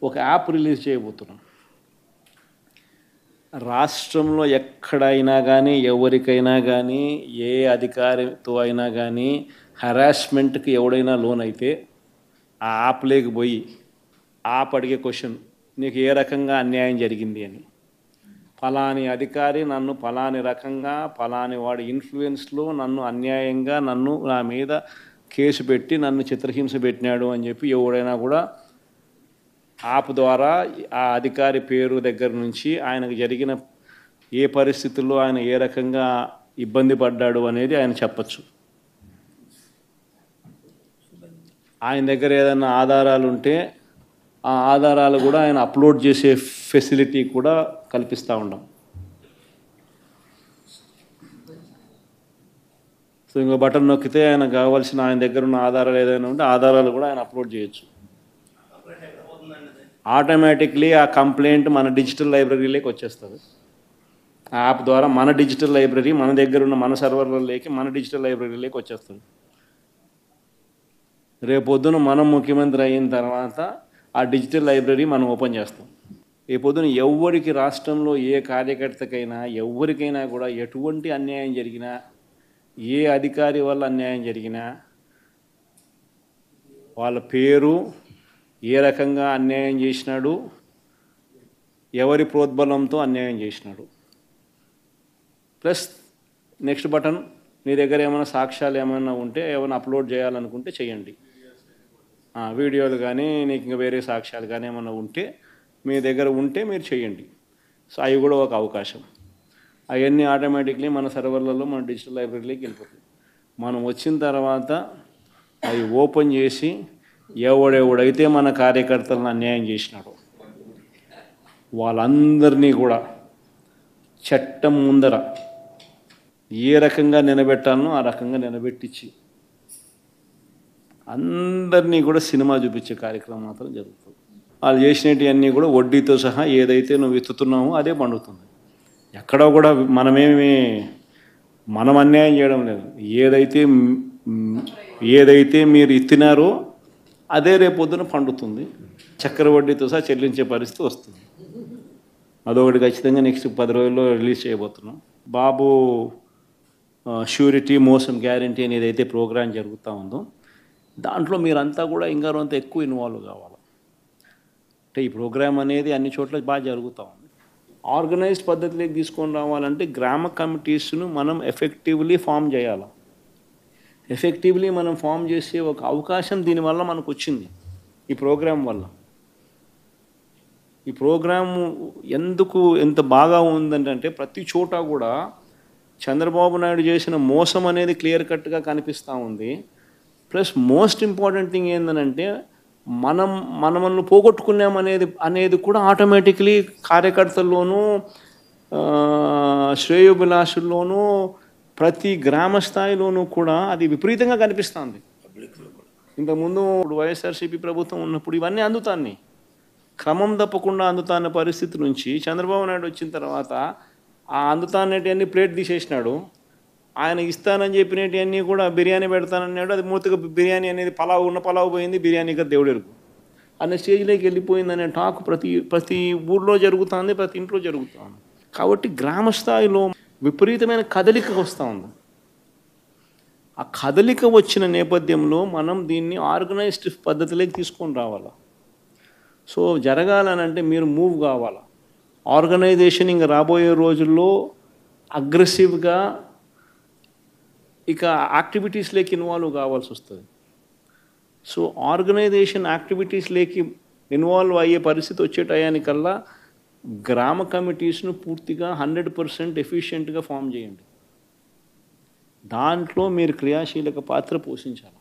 ఒక app release చేయబోతున్నాం. రాష్ట్రంలో ఎక్కడైనా కానీ ఎవరికైనా కానీ ఏ అధికారితో అయినా కానీ హరాస్మెంట్కి ఎవడైనా లోన్ అయితే ఆ యాప్ లేకపోయి యాప్ అడిగే క్వశ్చన్, నీకు ఏ రకంగా అన్యాయం జరిగింది అని. ఫలాని అధికారి నన్ను ఫలాని రకంగా ఫలాని వాడి ఇన్ఫ్లుయెన్స్లో నన్ను అన్యాయంగా నా మీద కేసు పెట్టి నన్ను చిత్రహింస పెట్టినాడు అని చెప్పి ఎవడైనా కూడా యాప్ ద్వారా ఆ అధికారి పేరు దగ్గర నుంచి ఆయనకు జరిగిన ఏ పరిస్థితుల్లో ఆయన ఏ రకంగా ఇబ్బంది పడ్డాడు అనేది ఆయన చెప్పచ్చు. ఆయన దగ్గర ఏదైనా ఆధారాలు ఉంటే ఆ ఆధారాలు కూడా ఆయన అప్లోడ్ చేసే ఫెసిలిటీ కూడా కల్పిస్తూ ఉన్నాం. సో ఇంకో బటన్ నొక్కితే ఆయన కావాల్సిన ఆయన దగ్గర ఉన్న ఆధారాలు ఏదైనా ఉంటే ఆధారాలు కూడా ఆయన అప్లోడ్ చేయొచ్చు. ఆటోమేటిక్లీ ఆ కంప్లైంట్ మన డిజిటల్ లైబ్రరీలోకి వచ్చేస్తుంది. ఆ యాప్ ద్వారా మన డిజిటల్ లైబ్రరీ మన దగ్గర ఉన్న మన సర్వర్లలోకి మన డిజిటల్ లైబ్రరీలోకి వచ్చేస్తుంది. రేపొద్దున మనం ముఖ్యమంత్రి అయిన తర్వాత ఆ డిజిటల్ లైబ్రరీ మనం ఓపెన్ చేస్తాం. రేపొద్దున ఎవరికి రాష్ట్రంలో ఏ కార్యకర్తకైనా ఎవరికైనా కూడా ఎటువంటి అన్యాయం జరిగినా, ఏ అధికారి వల్ల అన్యాయం జరిగినా, వాళ్ళ పేరు, ఏ రకంగా అన్యాయం చేసినాడు, ఎవరి ప్రోద్బలంతో అన్యాయం చేసినాడు, ప్లస్ నెక్స్ట్ బటన్, మీ దగ్గర ఏమైనా సాక్ష్యాలు ఏమైనా ఉంటే ఏమైనా అప్లోడ్ చేయాలనుకుంటే చేయండి. వీడియోలు కానీ నీకు ఇంకా వేరే సాక్ష్యాలు కానీ ఏమైనా ఉంటే మీ దగ్గర ఉంటే మీరు చేయండి. సో అవి కూడా ఒక అవకాశం. అవన్నీ ఆటోమేటిక్లీ మన సర్వర్లలో మన డిజిటల్ లైబ్రరీలోకి వెళ్ళిపోతుంది. మనం వచ్చిన తర్వాత అవి ఓపెన్ చేసి ఎవడెవడైతే మన కార్యకర్తలను అన్యాయం చేసినాడో వాళ్ళందరినీ కూడా చట్టం ముందర ఏ రకంగా నిలబెట్టాలనో ఆ రకంగా నిలబెట్టించి అందరినీ కూడా సినిమా చూపించే కార్యక్రమం మాత్రం జరుగుతుంది. వాళ్ళు చేసినవన్నీ కూడా వడ్డీతో సహా ఏదైతే నువ్వు విత్తుతున్నావో అదే పండుతుంది. ఎక్కడో కూడా మనం అన్యాయం చేయడం లేదు. ఏదైతే మీరు ఇత్తినారో అదే రేపొద్దున పండుతుంది. చక్కెర వడ్డీతో సహా చెల్లించే పరిస్థితి వస్తుంది. అదొకటి ఖచ్చితంగా నెక్స్ట్ 10 రోజుల్లో రిలీజ్ చేయబోతున్నాం. బాబు ష్యూరిటీ మోసం గ్యారంటీ అనేది అయితే ప్రోగ్రాం జరుగుతూ ఉందో దాంట్లో మీరంతా కూడా ఇంకా కొంత ఎక్కువ ఇన్వాల్వ్ కావాలి. అంటే ఈ ప్రోగ్రాం అనేది అన్ని చోట్ల బాగా జరుగుతూ ఉంది. ఆర్గనైజ్డ్ పద్ధతిలోకి తీసుకొని రావాలంటే గ్రామ కమిటీస్ను మనం ఎఫెక్టివ్లీ ఫామ్ చేయాలి. ఎఫెక్టివ్లీ మనం ఫామ్ చేసే ఒక అవకాశం దీనివల్ల మనకు వచ్చింది ఈ ప్రోగ్రాం వల్ల. ఈ ప్రోగ్రాము ఎందుకు ఎంత బాగా ఉందంటే ప్రతి చోట కూడా చంద్రబాబు నాయుడు చేసిన మోసం అనేది క్లియర్ కట్గా కనిపిస్తూ ఉంది. ప్లస్ మోస్ట్ ఇంపార్టెంట్ థింగ్ ఏంటంటే మనల్ని పోగొట్టుకున్నామనేది కూడా ఆటోమేటిక్లీ కార్యకర్తల్లోనూ శ్రేయోభిలాషుల్లోనూ ప్రతి గ్రామ స్థాయిలోనూ కూడా అది విపరీతంగా కనిపిస్తుంది. ఇంతకుముందు వైఎస్ఆర్సీపీ ప్రభుత్వం ఉన్నప్పుడు ఇవన్నీ అందుతాన్ని క్రమం తప్పకుండా అందుతాన్న పరిస్థితి నుంచి చంద్రబాబు నాయుడు వచ్చిన తర్వాత ఆ అందుతానేటివన్నీ ప్లేట్ తీసేసినాడు. ఆయన ఇస్తానని చెప్పినవన్నీ కూడా బిర్యానీ పెడతానన్నాడు. అది మూతగా బిర్యానీ అనేది పలావు పోయింది, బిర్యానీగా దేవుడెరుగు అనే స్టేజ్లోకి వెళ్ళిపోయిందనే టాక్ ప్రతి ఊర్లో జరుగుతుంది, ప్రతి ఇంట్లో జరుగుతుంది. కాబట్టి గ్రామ స్థాయిలో విపరీతమైన కదలిక వస్తూ ఉంది. ఆ కదలిక వచ్చిన నేపథ్యంలో మనం దీన్ని ఆర్గనైజ్డ్ పద్ధతిలోకి తీసుకొని రావాలి. సో జరగాలనంటే మీరు మూవ్ కావాలి. ఆర్గనైజేషన్ ఇంకా రాబోయే రోజుల్లో అగ్రెసివ్గా ఇక యాక్టివిటీస్లోకి ఇన్వాల్వ్ కావాల్సి వస్తుంది. సో ఆర్గనైజేషన్ యాక్టివిటీస్లోకి ఇన్వాల్వ్ అయ్యే పరిస్థితి వచ్చే టయానికల్లా గ్రామ కమిటీస్ను పూర్తిగా 100% ఎఫిషియెంట్గా ఫామ్ చేయండి. దాంట్లో మీరు క్రియాశీలక పాత్ర పోషించాలి.